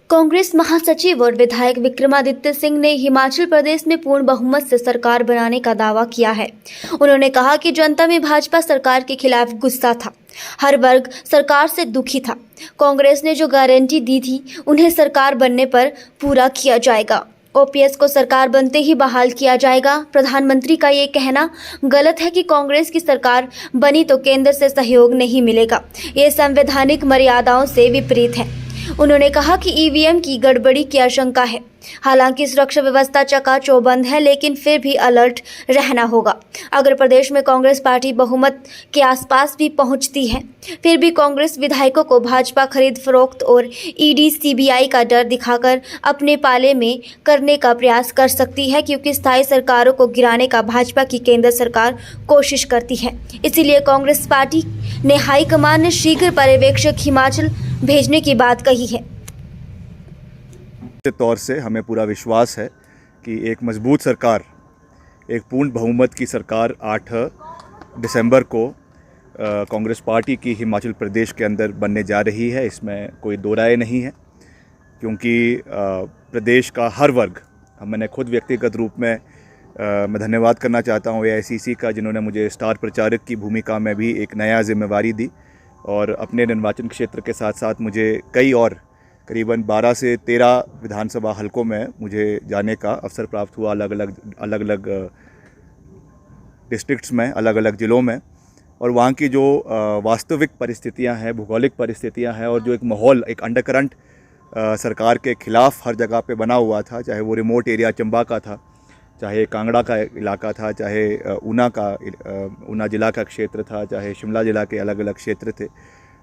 कांग्रेस महासचिव और विधायक विक्रमादित्य सिंह ने हिमाचल प्रदेश में पूर्ण बहुमत से सरकार बनाने का दावा किया है। उन्होंने कहा कि जनता में भाजपा सरकार के खिलाफ गुस्सा था, हर वर्ग सरकार से दुखी था। कांग्रेस ने जो गारंटी दी थी उन्हें सरकार बनने पर पूरा किया जाएगा। ओपीएस को सरकार बनते ही बहाल किया जाएगा। प्रधानमंत्री का ये कहना गलत है कि कांग्रेस की सरकार बनी तो केंद्र से सहयोग नहीं मिलेगा। ये संवैधानिक मर्यादाओं से विपरीत है। उन्होंने कहा कि ईवीएम की गड़बड़ी की आशंका है। हालांकि सुरक्षा व्यवस्था चकाचौबंद है, लेकिन फिर भी अलर्ट रहना होगा। अगर प्रदेश में कांग्रेस पार्टी बहुमत के आसपास भी पहुंचती है, फिर भी कांग्रेस विधायकों को भाजपा खरीद फरोख्त और ईडी सीबीआई का डर दिखाकर अपने पाले में करने का प्रयास कर सकती है, क्योंकि स्थायी सरकारों को गिराने का भाजपा की केंद्र सरकार कोशिश करती है। इसीलिए कांग्रेस पार्टी ने हाईकमान ने शीघ्र पर्यवेक्षक हिमाचल भेजने की बात कही है। तौर से हमें पूरा विश्वास है कि एक मजबूत सरकार, एक पूर्ण बहुमत की सरकार 8 दिसंबर को कांग्रेस पार्टी की हिमाचल प्रदेश के अंदर बनने जा रही है। इसमें कोई दो राय नहीं है, क्योंकि प्रदेश का हर वर्ग, मैंने खुद व्यक्तिगत रूप में मैं धन्यवाद करना चाहता हूँ एआईसीसी का, जिन्होंने मुझे स्टार प्रचारक की भूमिका में भी एक नया जिम्मेवारी दी और अपने निर्वाचन क्षेत्र के साथ साथ मुझे कई और करीबन 12 से 13 विधानसभा हलकों में मुझे जाने का अवसर प्राप्त हुआ, अलग अलग डिस्ट्रिक्ट्स में, अलग अलग ज़िलों में। और वहाँ की जो वास्तविक परिस्थितियाँ हैं, भौगोलिक परिस्थितियाँ हैं, और जो एक माहौल, एक अंडरकरंट सरकार के ख़िलाफ़ हर जगह पे बना हुआ था, चाहे वो रिमोट एरिया चंबा का था, चाहे कांगड़ा का इलाका था, चाहे ऊना ज़िला का क्षेत्र था, चाहे शिमला ज़िला के अलग अलग क्षेत्र थे।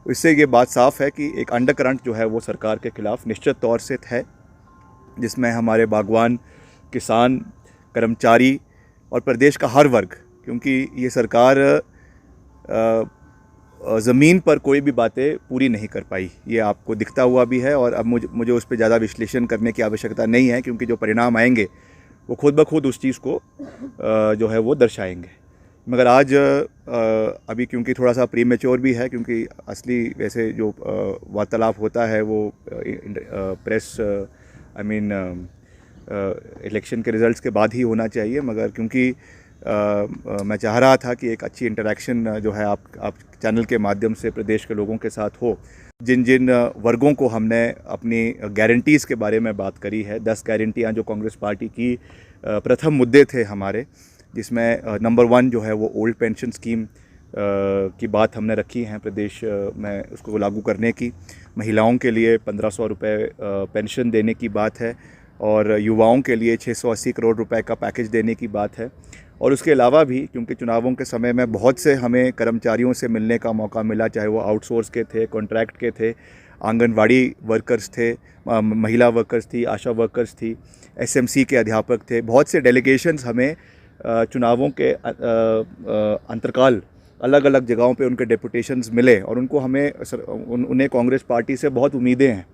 इससे ये बात साफ़ है कि एक अंडरकरंट जो है वो सरकार के ख़िलाफ़ निश्चित तौर से है, जिसमें हमारे बागवान, किसान, कर्मचारी और प्रदेश का हर वर्ग, क्योंकि ये सरकार ज़मीन पर कोई भी बातें पूरी नहीं कर पाई, ये आपको दिखता हुआ भी है। और अब मुझे उस पर ज़्यादा विश्लेषण करने की आवश्यकता नहीं है, क्योंकि जो परिणाम आएंगे वो खुद ब खुद उस चीज़ को जो है वो दर्शाएंगे। मगर आज अभी क्योंकि थोड़ा सा प्रीमेच्योर भी है, क्योंकि असली वैसे जो वार्तालाप होता है वो प्रेस इलेक्शन के रिज़ल्ट्स के बाद ही होना चाहिए, मगर क्योंकि मैं चाह रहा था कि एक अच्छी इंटरेक्शन जो है आप चैनल के माध्यम से प्रदेश के लोगों के साथ हो। जिन जिन वर्गों को हमने अपनी गारंटीज़ के बारे में बात करी है, 10 गारंटियाँ जो कांग्रेस पार्टी की प्रथम मुद्दे थे हमारे, जिसमें नंबर 1 जो है वो ओल्ड पेंशन स्कीम की बात हमने रखी है प्रदेश में उसको लागू करने की। महिलाओं के लिए 1500 रुपये पेंशन देने की बात है, और युवाओं के लिए 680 करोड़ रुपए का पैकेज देने की बात है। और उसके अलावा भी, क्योंकि चुनावों के समय में बहुत से हमें कर्मचारियों से मिलने का मौका मिला, चाहे वो आउटसोर्स के थे, कॉन्ट्रैक्ट के थे, आंगनवाड़ी वर्कर्स थे, महिला वर्कर्स थी, आशा वर्कर्स थी, एसएमसी के अध्यापक थे। बहुत से डेलीगेशंस हमें चुनावों के अंतरकाल अलग अलग जगहों पे उनके डेपुटेशंस मिले, और उन्हें कांग्रेस पार्टी से बहुत उम्मीदें हैं।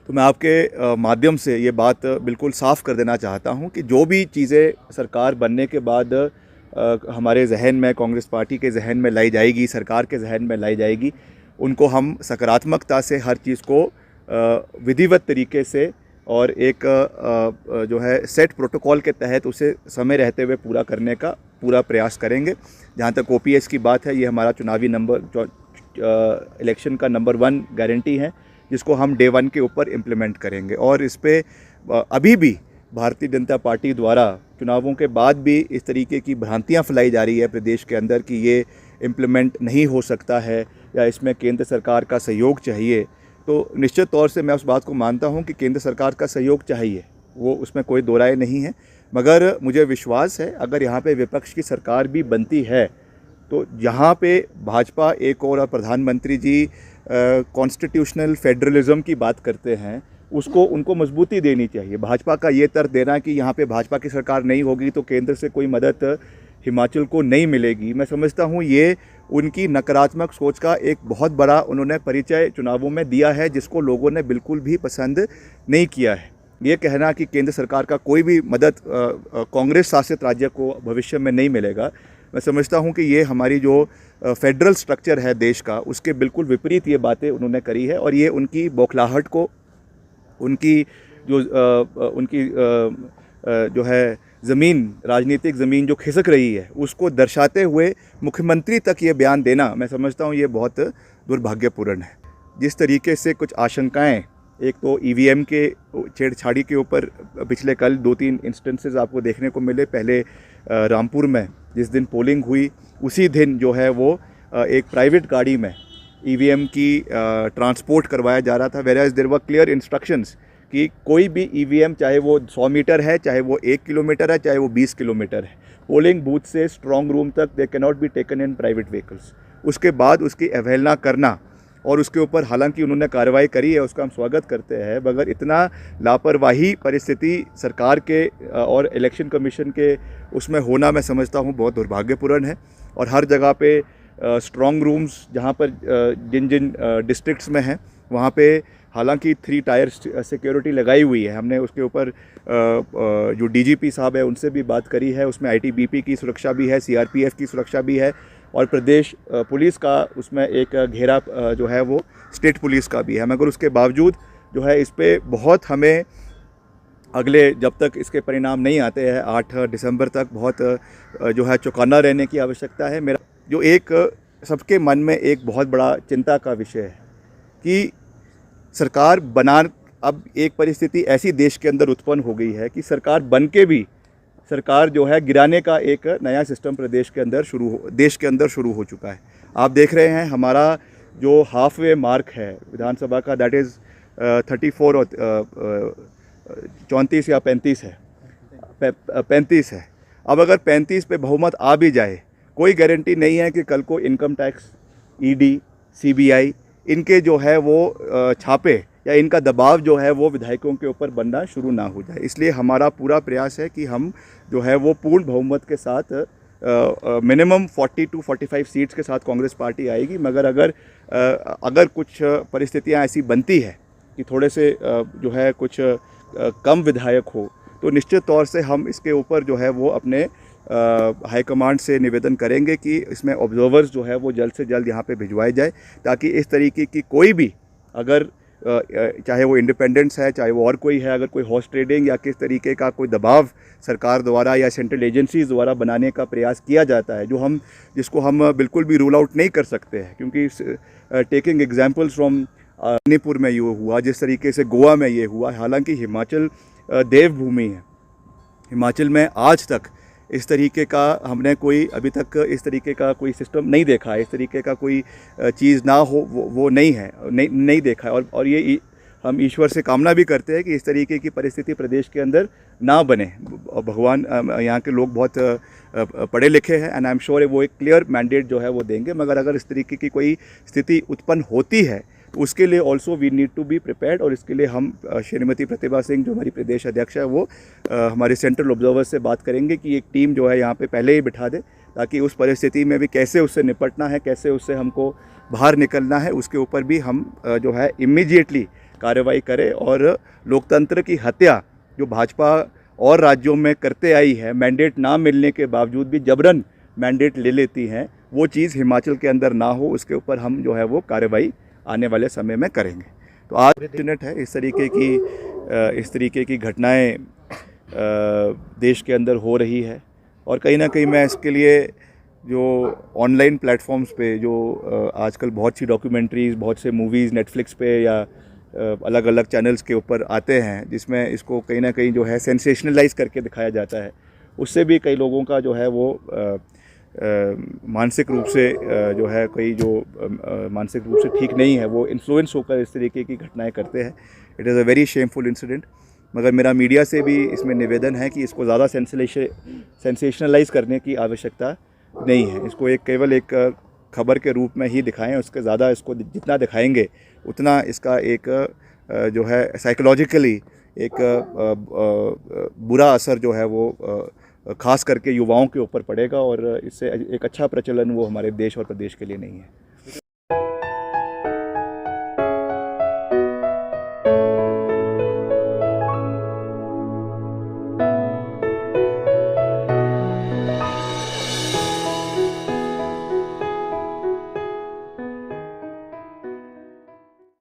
तो मैं आपके माध्यम से ये बात बिल्कुल साफ़ कर देना चाहता हूँ कि जो भी चीज़ें सरकार बनने के बाद हमारे जहन में, कांग्रेस पार्टी के जहन में लाई जाएगी, सरकार के जहन में लाई जाएगी, उनको हम सकारात्मकता से हर चीज़ को विधिवत तरीके से और एक जो है सेट प्रोटोकॉल के तहत उसे समय रहते हुए पूरा करने का पूरा प्रयास करेंगे। जहाँ तक ओपीएस की बात है, ये हमारा चुनावी इलेक्शन का नंबर 1 गारंटी है, जिसको हम डे 1 के ऊपर इम्प्लीमेंट करेंगे। और इस पे अभी भी भारतीय जनता पार्टी द्वारा चुनावों के बाद भी इस तरीके की भ्रांतियाँ फैलाई जा रही है प्रदेश के अंदर कि ये इम्प्लीमेंट नहीं हो सकता है या इसमें केंद्र सरकार का सहयोग चाहिए। तो निश्चित तौर से मैं उस बात को मानता हूं कि केंद्र सरकार का सहयोग चाहिए, वो उसमें कोई दो राय नहीं है। मगर मुझे विश्वास है, अगर यहाँ पे विपक्ष की सरकार भी बनती है, तो यहाँ पे भाजपा एक और प्रधानमंत्री जी कॉन्स्टिट्यूशनल फेडरलिज्म की बात करते हैं, उनको मजबूती देनी चाहिए। भाजपा का ये तर्क देना कि यहाँ पे भाजपा की सरकार नहीं होगी तो केंद्र से कोई मदद हिमाचल को नहीं मिलेगी, मैं समझता हूँ ये उनकी नकारात्मक सोच का एक बहुत बड़ा उन्होंने परिचय चुनावों में दिया है, जिसको लोगों ने बिल्कुल भी पसंद नहीं किया है। ये कहना कि केंद्र सरकार का कोई भी मदद कांग्रेस शासित राज्य को भविष्य में नहीं मिलेगा, मैं समझता हूँ कि ये हमारी जो फेडरल स्ट्रक्चर है देश का, उसके बिल्कुल विपरीत ये बातें उन्होंने करी है। और ये उनकी बौखलाहट को उनकी जो है ज़मीन, राजनीतिक ज़मीन जो खिसक रही है, उसको दर्शाते हुए मुख्यमंत्री तक ये बयान देना, मैं समझता हूँ ये बहुत दुर्भाग्यपूर्ण है। जिस तरीके से कुछ आशंकाएं, एक तो ईवीएम के छेड़छाड़ी के ऊपर पिछले कल 2-3 इंस्टेंसेस आपको देखने को मिले। पहले रामपुर में जिस दिन पोलिंग हुई, उसी दिन जो है वो एक प्राइवेट गाड़ी में ईवीएम की ट्रांसपोर्ट करवाया जा रहा था, where there were clear instructions कि कोई भी ईवीएम, चाहे वो 100 मीटर है, चाहे वो 1 किलोमीटर है, चाहे वो 20 किलोमीटर है, पोलिंग बूथ से स्ट्रॉन्ग रूम तक they can not be taken in private vehicles. उसके बाद उसकी अवहेलना करना, और उसके ऊपर हालांकि उन्होंने कार्रवाई करी है, उसका हम स्वागत करते हैं, मगर इतना लापरवाही परिस्थिति सरकार के और इलेक्शन कमीशन के उसमें होना, मैं समझता हूँ बहुत दुर्भाग्यपूर्ण है। और हर जगह पे स्ट्रॉन्ग रूम्स जहाँ पर जिन जिन डिस्ट्रिक्ट्स में हैं, वहाँ पे हालांकि 3 टायर सिक्योरिटी लगाई हुई है। हमने उसके ऊपर जो डीजीपी साहब है उनसे भी बात करी है, उसमें आईटीबीपी की सुरक्षा भी है, सीआरपीएफ की सुरक्षा भी है, और प्रदेश पुलिस का उसमें एक घेरा जो है वो स्टेट पुलिस का भी है। मगर उसके बावजूद जो है इस पर बहुत हमें अगले, जब तक इसके परिणाम नहीं आते हैं 8 दिसंबर तक, बहुत जो है चौकन्ना रहने की आवश्यकता है। मेरा जो एक सबके मन में एक बहुत बड़ा चिंता का विषय है कि सरकार अब एक परिस्थिति ऐसी देश के अंदर उत्पन्न हो गई है कि सरकार बन के भी सरकार जो है गिराने का एक नया सिस्टम देश के अंदर शुरू हो चुका है। आप देख रहे हैं हमारा जो हाफ वे मार्क है विधानसभा का, दैट इज़ 34 और 34 या 35 है, 35 है। अब अगर 35 पे बहुमत आ भी जाए, कोई गारंटी नहीं है कि कल को इनकम टैक्स, ईडी, सीबीआई इनके जो है वो छापे या इनका दबाव जो है वो विधायकों के ऊपर बनना शुरू ना हो जाए। इसलिए हमारा पूरा प्रयास है कि हम जो है वो पूर्ण बहुमत के साथ मिनिमम 40 to 45 सीट्स के साथ कांग्रेस पार्टी आएगी। मगर अगर कुछ परिस्थितियां ऐसी बनती है कि थोड़े से जो है कुछ कम विधायक हो, तो निश्चित तौर से हम इसके ऊपर जो है वो अपने हाईकमांड से निवेदन करेंगे कि इसमें ऑब्जर्वर्स जो है वो जल्द से जल्द यहाँ पे भिजवाए जाए, ताकि इस तरीके की कोई भी, अगर चाहे वो इंडिपेंडेंस है, चाहे वो और कोई है, अगर कोई हॉर्स ट्रेडिंग या किस तरीके का कोई दबाव सरकार द्वारा या सेंट्रल एजेंसीज द्वारा बनाने का प्रयास किया जाता है, जिसको हम बिल्कुल भी रूल आउट नहीं कर सकते हैं। क्योंकि टेकिंग एग्जांपल्स फ्रॉम मणिपुर में ये हुआ, जिस तरीके से गोवा में ये हुआ, हालांकि हिमाचल देवभूमि है, हिमाचल में आज तक इस तरीके का हमने अभी तक इस तरीके का कोई सिस्टम नहीं देखा है, इस तरीके का कोई चीज़ ना हो वो नहीं है, नहीं देखा है। और ये हम ईश्वर से कामना भी करते हैं कि इस तरीके की परिस्थिति प्रदेश के अंदर ना बने। भगवान, यहाँ के लोग बहुत पढ़े लिखे हैं, एंड आई एम श्योर वो एक क्लियर मैंडेट जो है वो देंगे। मगर अगर इस तरीके की कोई स्थिति उत्पन्न होती है तो उसके लिए also we need to be prepared. और इसके लिए हम श्रीमती प्रतिभा सिंह जो हमारी प्रदेश अध्यक्ष है वो हमारे सेंट्रल ऑब्जर्वर से बात करेंगे कि एक टीम जो है यहाँ पे पहले ही बिठा दे, ताकि उस परिस्थिति में भी कैसे उससे निपटना है, कैसे उससे हमको बाहर निकलना है, उसके ऊपर भी हम जो है इमीडिएटली कार्रवाई करें। और लोकतंत्र की हत्या जो भाजपा और राज्यों में करते आई है, मैंडेट ना मिलने के बावजूद भी जबरन मैंडेट ले लेती हैं, वो चीज़ हिमाचल के अंदर ना हो, उसके ऊपर हम जो है वो कार्रवाई आने वाले समय में करेंगे। तो आज मिनट है इस तरीके की घटनाएं देश के अंदर हो रही है। और कहीं ना कहीं मैं इसके लिए जो ऑनलाइन प्लेटफॉर्म्स पे जो आजकल बहुत सी डॉक्यूमेंट्रीज़, बहुत से मूवीज़ नेटफ्लिक्स पे या अलग अलग चैनल्स के ऊपर आते हैं, जिसमें इसको कहीं ना कहीं जो है सेंसेशनलाइज करके दिखाया जाता है, उससे भी कई लोगों का जो है वो मानसिक रूप से जो है मानसिक रूप से ठीक नहीं है, वो इन्फ्लुएंस होकर इस तरीके की घटनाएं करते हैं। It is a very shameful incident. मगर मेरा मीडिया से भी इसमें निवेदन है कि इसको ज़्यादा सेंसेशनलाइज करने की आवश्यकता नहीं है। इसको केवल एक खबर के रूप में ही दिखाएं, उसके ज़्यादा इसको जितना दिखाएंगे उतना इसका एक जो है साइकोलॉजिकली एक बुरा असर जो है वो खास करके युवाओं के ऊपर पड़ेगा, और इससे एक अच्छा प्रचलन वो हमारे देश और प्रदेश के लिए नहीं है।